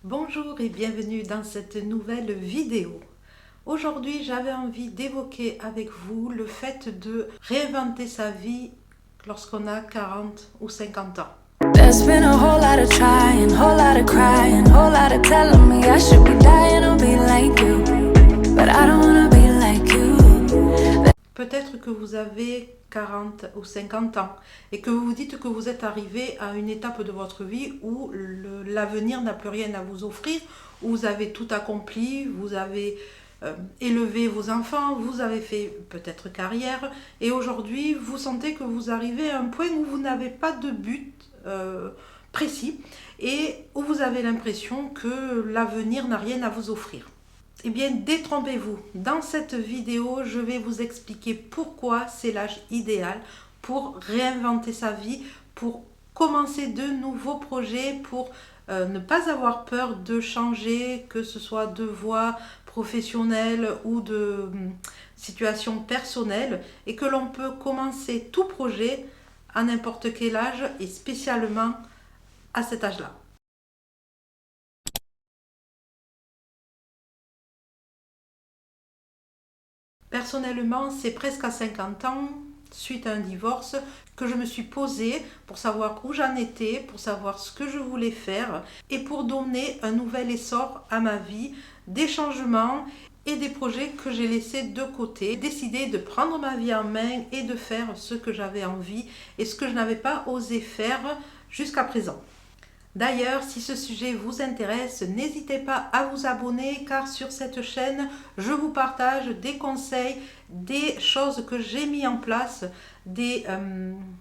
Bonjour et bienvenue dans cette nouvelle vidéo. Aujourd'hui, j'avais envie d'évoquer avec vous le fait de réinventer sa vie lorsqu'on a 40 ou 50 ans. There's been a whole lot of trying, whole lot of crying, whole lot of telling me I should be dying or be like you, but I don't wanna be like you. Peut-être que vous avez 40 ou 50 ans et que vous vous dites que vous êtes arrivé à une étape de votre vie où l'avenir n'a plus rien à vous offrir, où vous avez tout accompli, vous avez élevé vos enfants, vous avez fait peut-être carrière et aujourd'hui vous sentez que vous arrivez à un point où vous n'avez pas de but précis et où vous avez l'impression que l'avenir n'a rien à vous offrir. Eh bien, détrompez-vous. Dans cette vidéo, je vais vous expliquer pourquoi c'est l'âge idéal pour réinventer sa vie, pour commencer de nouveaux projets, pour ne pas avoir peur de changer, que ce soit de voie professionnelle ou de situation personnelle, et que l'on peut commencer tout projet à n'importe quel âge et spécialement à cet âge-là. Personnellement, c'est presque à 50 ans, suite à un divorce, que je me suis posée pour savoir où j'en étais, pour savoir ce que je voulais faire et pour donner un nouvel essor à ma vie, des changements et des projets que j'ai laissés de côté, décider de prendre ma vie en main et de faire ce que j'avais envie et ce que je n'avais pas osé faire jusqu'à présent. D'ailleurs, si ce sujet vous intéresse, n'hésitez pas à vous abonner car sur cette chaîne, je vous partage des conseils, des choses que j'ai mis en place, des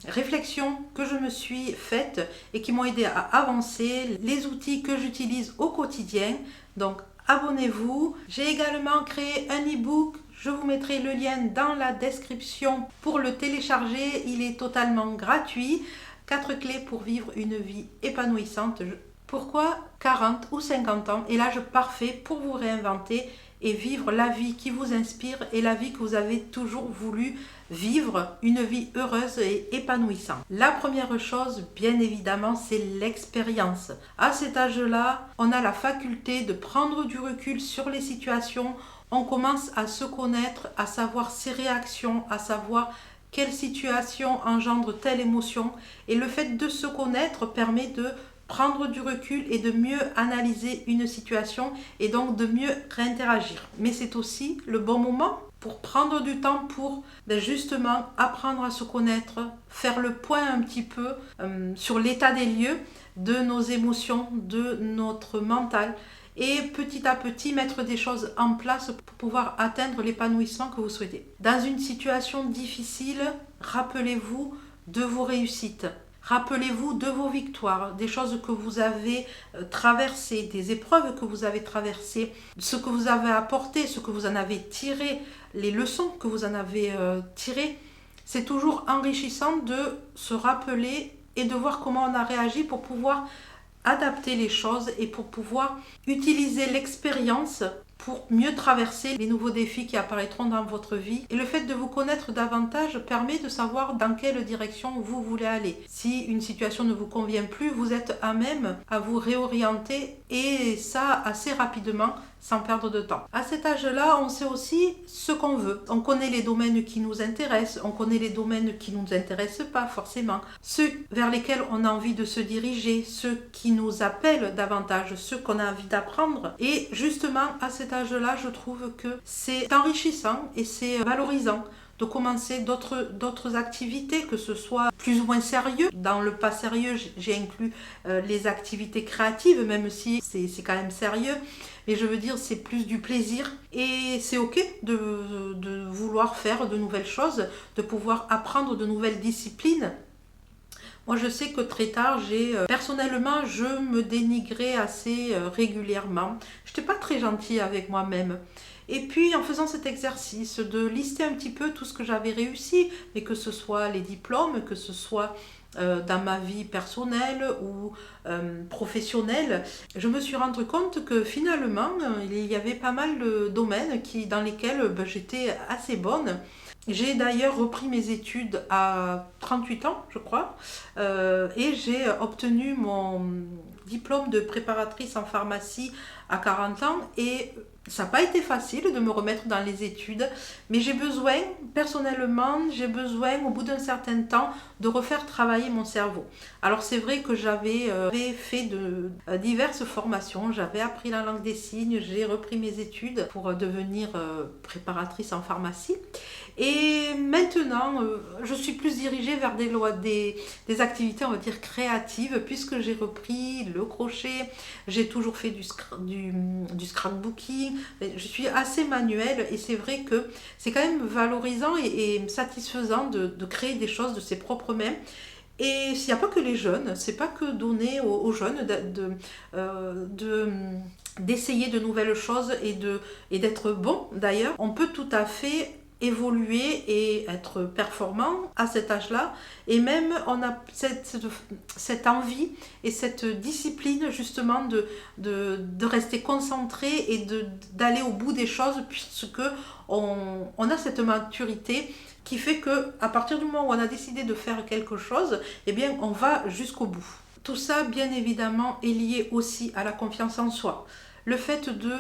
réflexions que je me suis faites et qui m'ont aidé à avancer, les outils que j'utilise au quotidien. Donc, abonnez-vous. J'ai également créé un e-book. Je vous mettrai le lien dans la description pour le télécharger. Il est totalement gratuit. 4 clés pour vivre une vie épanouissante. Pourquoi 40 ou 50 ans est l'âge parfait pour vous réinventer et vivre la vie qui vous inspire et la vie que vous avez toujours voulu vivre, une vie heureuse et épanouissante. La première chose, bien évidemment, c'est l'expérience. À cet âge-là, on a la faculté de prendre du recul sur les situations. On commence à se connaître, à savoir ses réactions, à savoir quelle situation engendre telle émotion, et le fait de se connaître permet de prendre du recul et de mieux analyser une situation et donc de mieux réinteragir. Mais c'est aussi le bon moment pour prendre du temps pour justement apprendre à se connaître, faire le point un petit peu sur l'état des lieux de nos émotions, de notre mental, et petit à petit mettre des choses en place pour pouvoir atteindre l'épanouissement que vous souhaitez. Dans une situation difficile, rappelez-vous de vos réussites. Rappelez-vous de vos victoires, des choses que vous avez traversées, des épreuves que vous avez traversées, ce que vous avez apporté, ce que vous en avez tiré, les leçons que vous en avez tirées. C'est toujours enrichissant de se rappeler et de voir comment on a réagi pour pouvoir adapter les choses et pour pouvoir utiliser l'expérience pour mieux traverser les nouveaux défis qui apparaîtront dans votre vie. Et le fait de vous connaître davantage permet de savoir dans quelle direction vous voulez aller. Si une situation ne vous convient plus, vous êtes à même à vous réorienter et ça assez rapidement sans perdre de temps. À cet âge-là, on sait aussi ce qu'on veut. On connaît les domaines qui nous intéressent, on connaît les domaines qui ne nous intéressent pas forcément, ceux vers lesquels on a envie de se diriger, ceux qui nous appellent davantage, ceux qu'on a envie d'apprendre. Et justement, à cet âge-là, je trouve que c'est enrichissant et c'est valorisant de commencer d'autres activités, que ce soit plus ou moins sérieux. Dans le pas sérieux, j'ai inclus les activités créatives, même si c'est quand même sérieux. Mais je veux dire, c'est plus du plaisir. Et c'est ok de vouloir faire de nouvelles choses, de pouvoir apprendre de nouvelles disciplines. Moi, je sais que très tard, personnellement, je me dénigrais assez régulièrement. Je n'étais pas très gentille avec moi-même. Et puis, en faisant cet exercice de lister un petit peu tout ce que j'avais réussi, mais que ce soit les diplômes, que ce soit dans ma vie personnelle ou professionnelle, je me suis rendu compte que finalement, il y avait pas mal de domaines dans lesquels j'étais assez bonne. J'ai d'ailleurs repris mes études à 38 ans, je crois, et j'ai obtenu diplôme de préparatrice en pharmacie à 40 ans et ça n'a pas été facile de me remettre dans les études, mais personnellement, j'ai besoin au bout d'un certain temps de refaire travailler mon cerveau. Alors c'est vrai que j'avais fait diverses formations, j'avais appris la langue des signes, j'ai repris mes études pour devenir préparatrice en pharmacie. Et maintenant, je suis plus dirigée vers des activités, on va dire, créatives, puisque j'ai repris le crochet, j'ai toujours fait du scrapbooking, je suis assez manuelle et c'est vrai que c'est quand même valorisant et satisfaisant de créer des choses de ses propres mains. Et s'il n'y a pas que les jeunes, c'est pas que donner aux jeunes d'essayer de nouvelles choses et d'être bon d'ailleurs. On peut tout à fait évoluer et être performant à cet âge-là et même on a cette envie et cette discipline justement de rester concentré et d'aller au bout des choses puisque on a cette maturité qui fait que à partir du moment où on a décidé de faire quelque chose, eh bien on va jusqu'au bout. Tout ça bien évidemment est lié aussi à la confiance en soi. Le fait de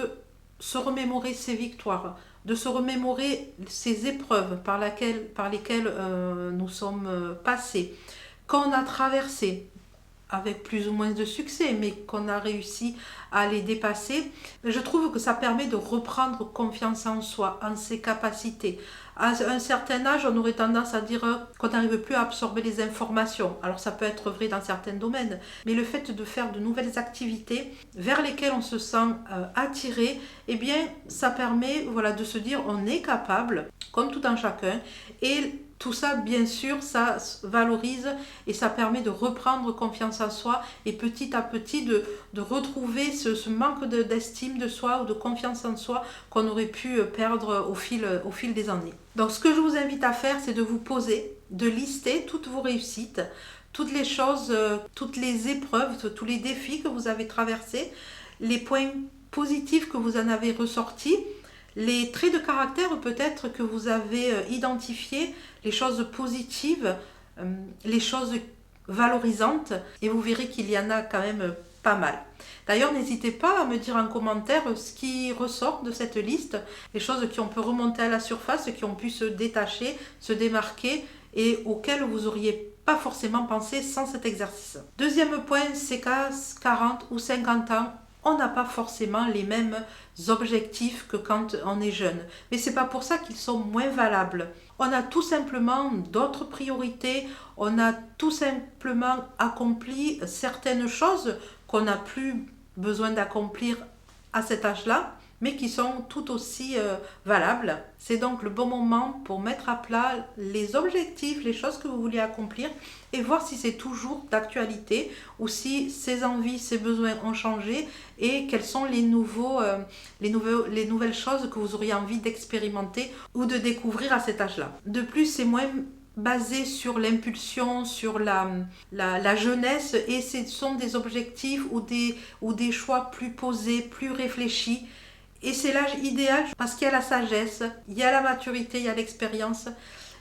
se remémorer ses victoires, de se remémorer ces épreuves par lesquelles nous sommes passés, qu'on a traversées avec plus ou moins de succès, mais qu'on a réussi à les dépasser, je trouve que ça permet de reprendre confiance en soi, en ses capacités. À un certain âge, on aurait tendance à dire qu'on n'arrive plus à absorber les informations. Alors ça peut être vrai dans certains domaines, mais le fait de faire de nouvelles activités vers lesquelles on se sent attiré, eh bien ça permet de se dire on est capable, comme tout un chacun, et tout ça, bien sûr, ça valorise et ça permet de reprendre confiance en soi et petit à petit de retrouver ce manque d'estime de soi ou de confiance en soi qu'on aurait pu perdre au fil des années. Donc ce que je vous invite à faire, c'est de vous poser, de lister toutes vos réussites, toutes les choses, toutes les épreuves, tous les défis que vous avez traversés, les points positifs que vous en avez ressortis, les traits de caractère peut-être que vous avez identifiés, les choses positives, les choses valorisantes, et vous verrez qu'il y en a quand même pas mal. D'ailleurs, n'hésitez pas à me dire en commentaire ce qui ressort de cette liste, les choses qui ont pu remonter à la surface, qui ont pu se détacher, se démarquer, et auxquelles vous n'auriez pas forcément pensé sans cet exercice. Deuxième point, c'est qu'à 40 ou 50 ans, on n'a pas forcément les mêmes objectifs que quand on est jeune. Mais c'est pas pour ça qu'ils sont moins valables. On a tout simplement d'autres priorités, on a tout simplement accompli certaines choses qu'on n'a plus besoin d'accomplir à cet âge-là, mais qui sont tout aussi valables. C'est donc le bon moment pour mettre à plat les objectifs, les choses que vous voulez accomplir et voir si c'est toujours d'actualité ou si ces envies, ces besoins ont changé et quelles sont les nouvelles choses que vous auriez envie d'expérimenter ou de découvrir à cet âge-là. De plus, c'est moins basé sur l'impulsion, sur la jeunesse et ce sont des objectifs ou des choix plus posés, plus réfléchis. Et c'est l'âge idéal parce qu'il y a la sagesse, il y a la maturité, il y a l'expérience.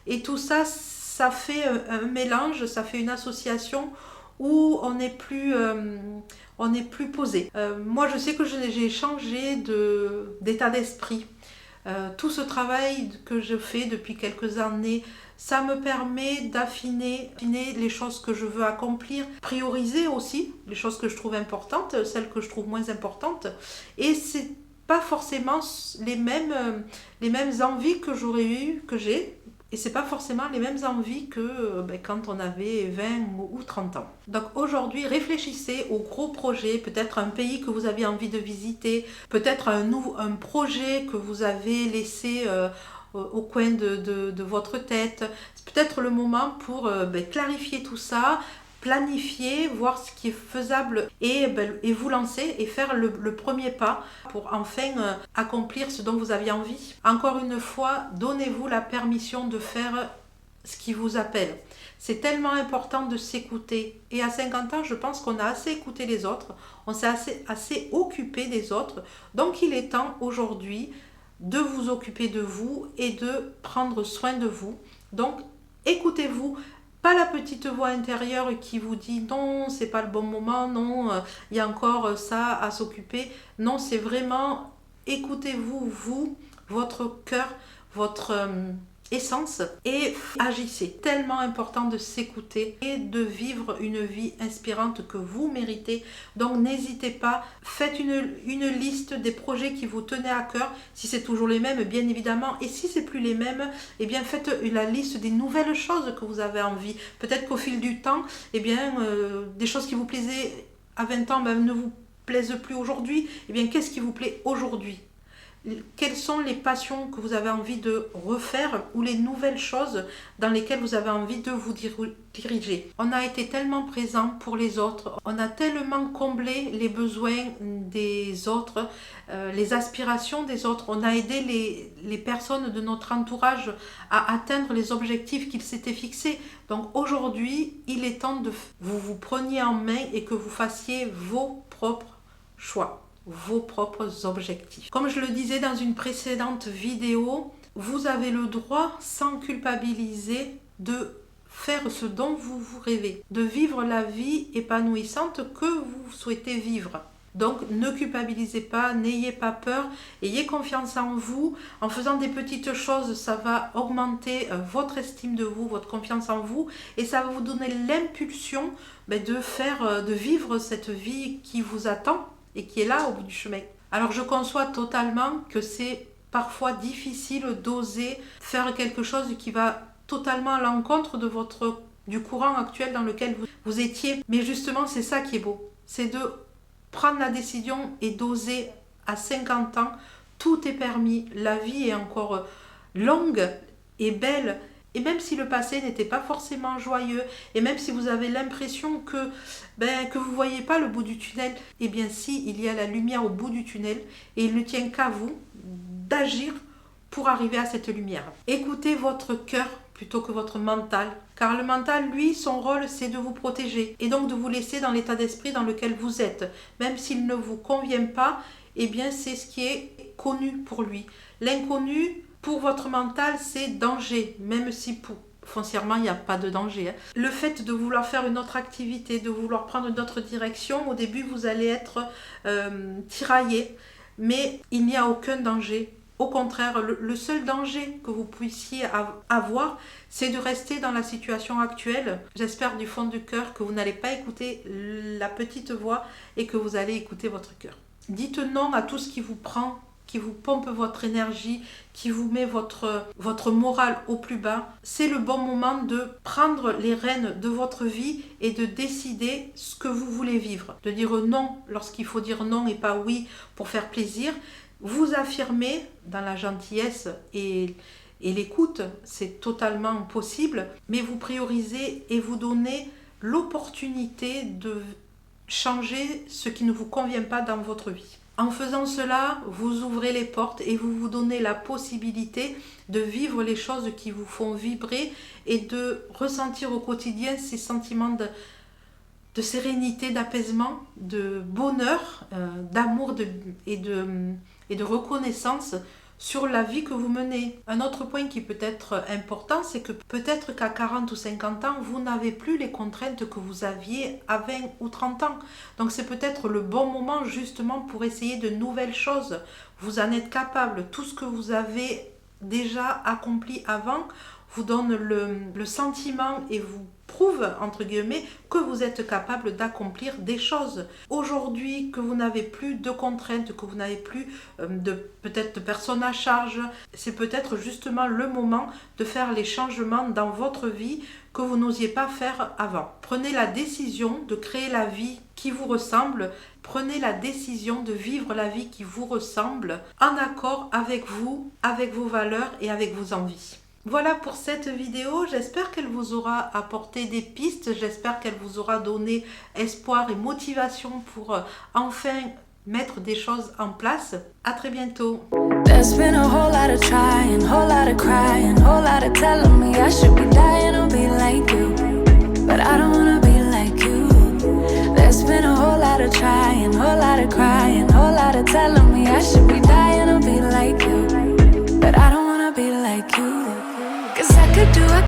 Et tout ça, ça fait un mélange, ça fait une association où on est plus posé. Moi, je sais que j'ai changé d'état d'esprit. Tout ce travail que je fais depuis quelques années, ça me permet d'affiner les choses que je veux accomplir, prioriser aussi les choses que je trouve importantes, celles que je trouve moins importantes. Et c'est pas forcément les mêmes envies que j'ai, et c'est pas forcément les mêmes envies que quand on avait 20 ou 30 ans. Donc aujourd'hui, réfléchissez aux gros projets, peut-être un pays que vous avez envie de visiter, peut-être un projet que vous avez laissé au coin de votre tête. C'est peut-être le moment pour clarifier tout ça, planifier, voir ce qui est faisable et vous lancer et faire le premier pas pour enfin accomplir ce dont vous aviez envie. Encore une fois, donnez-vous la permission de faire ce qui vous appelle. C'est tellement important de s'écouter. Et à 50 ans, je pense qu'on a assez écouté les autres, on s'est assez occupé des autres. Donc il est temps aujourd'hui de vous occuper de vous et de prendre soin de vous. Donc écoutez-vous. Pas la petite voix intérieure qui vous dit non, c'est pas le bon moment, non, il y a encore ça à s'occuper. Non, c'est vraiment écoutez-vous, vous, votre cœur, votre essence et agissez. Tellement important de s'écouter et de vivre une vie inspirante que vous méritez. Donc n'hésitez pas, faites une liste des projets qui vous tenaient à cœur. Si c'est toujours les mêmes, bien évidemment. Et si c'est plus les mêmes, eh bien faites la liste des nouvelles choses que vous avez envie. Peut-être qu'au fil du temps, eh bien des choses qui vous plaisaient à 20 ans ne vous plaisent plus aujourd'hui. Eh bien qu'est-ce qui vous plaît aujourd'hui ? Quelles sont les passions que vous avez envie de refaire ou les nouvelles choses dans lesquelles vous avez envie de vous diriger. On a été tellement présent pour les autres, on a tellement comblé les besoins des autres, les aspirations des autres, on a aidé les personnes de notre entourage à atteindre les objectifs qu'ils s'étaient fixés. Donc aujourd'hui, il est temps de vous preniez en main et que vous fassiez vos propres choix, vos propres objectifs. Comme je le disais dans une précédente vidéo, vous avez le droit, sans culpabiliser, de faire ce dont vous rêvez, de vivre la vie épanouissante que vous souhaitez vivre. Donc ne culpabilisez pas, n'ayez pas peur, ayez confiance en vous. En faisant des petites choses, ça va augmenter votre estime de vous, votre confiance en vous, et ça va vous donner l'impulsion de vivre cette vie qui vous attend et qui est là au bout du chemin. Alors je conçois totalement que c'est parfois difficile d'oser faire quelque chose qui va totalement à l'encontre du courant actuel dans lequel vous étiez. Mais justement, c'est ça qui est beau. C'est de prendre la décision et d'oser à 50 ans. Tout est permis. La vie est encore longue et belle. Et même si le passé n'était pas forcément joyeux, et même si vous avez l'impression que vous ne voyez pas le bout du tunnel, eh bien si, il y a la lumière au bout du tunnel, et il ne tient qu'à vous d'agir pour arriver à cette lumière. Écoutez votre cœur plutôt que votre mental, car le mental, lui, son rôle, c'est de vous protéger, et donc de vous laisser dans l'état d'esprit dans lequel vous êtes. Même s'il ne vous convient pas, eh bien c'est ce qui est connu pour lui. L'inconnu, pour votre mental, c'est danger, même si foncièrement, il n'y a pas de danger. Le fait de vouloir faire une autre activité, de vouloir prendre une autre direction, au début, vous allez être tiraillé, mais il n'y a aucun danger. Au contraire, le seul danger que vous puissiez avoir, c'est de rester dans la situation actuelle. J'espère du fond du cœur que vous n'allez pas écouter la petite voix et que vous allez écouter votre cœur. Dites non à tout ce qui vous prend, qui vous pompe votre énergie, qui vous met votre morale au plus bas. C'est le bon moment de prendre les rênes de votre vie et de décider ce que vous voulez vivre. De dire non lorsqu'il faut dire non et pas oui pour faire plaisir. Vous affirmez dans la gentillesse et l'écoute, c'est totalement possible, mais vous priorisez et vous donnez l'opportunité de changer ce qui ne vous convient pas dans votre vie. En faisant cela, vous ouvrez les portes et vous vous donnez la possibilité de vivre les choses qui vous font vibrer et de ressentir au quotidien ces sentiments de sérénité, d'apaisement, de bonheur, d'amour et de reconnaissance sur la vie que vous menez. Un autre point qui peut être important, c'est que peut-être qu'à 40 ou 50 ans, vous n'avez plus les contraintes que vous aviez à 20 ou 30 ans. Donc c'est peut-être le bon moment justement pour essayer de nouvelles choses. Vous en êtes capable. Tout ce que vous avez déjà accompli avant vous donne le sentiment et vous prouve, entre guillemets, que vous êtes capable d'accomplir des choses. Aujourd'hui, que vous n'avez plus de contraintes, que vous n'avez plus peut-être de personnes à charge, c'est peut-être justement le moment de faire les changements dans votre vie que vous n'osiez pas faire avant. Prenez la décision de créer la vie qui vous ressemble. Prenez la décision de vivre la vie qui vous ressemble, en accord avec vous, avec vos valeurs et avec vos envies. Voilà pour cette vidéo, j'espère qu'elle vous aura apporté des pistes, j'espère qu'elle vous aura donné espoir et motivation pour enfin mettre des choses en place. À très bientôt. There's been a whole lot of trying, whole lot of crying, whole lot of telling me I should be dying or be like you, but I don't wanna be like you. There's been a whole lot of trying, whole lot of crying, whole lot of telling me I should be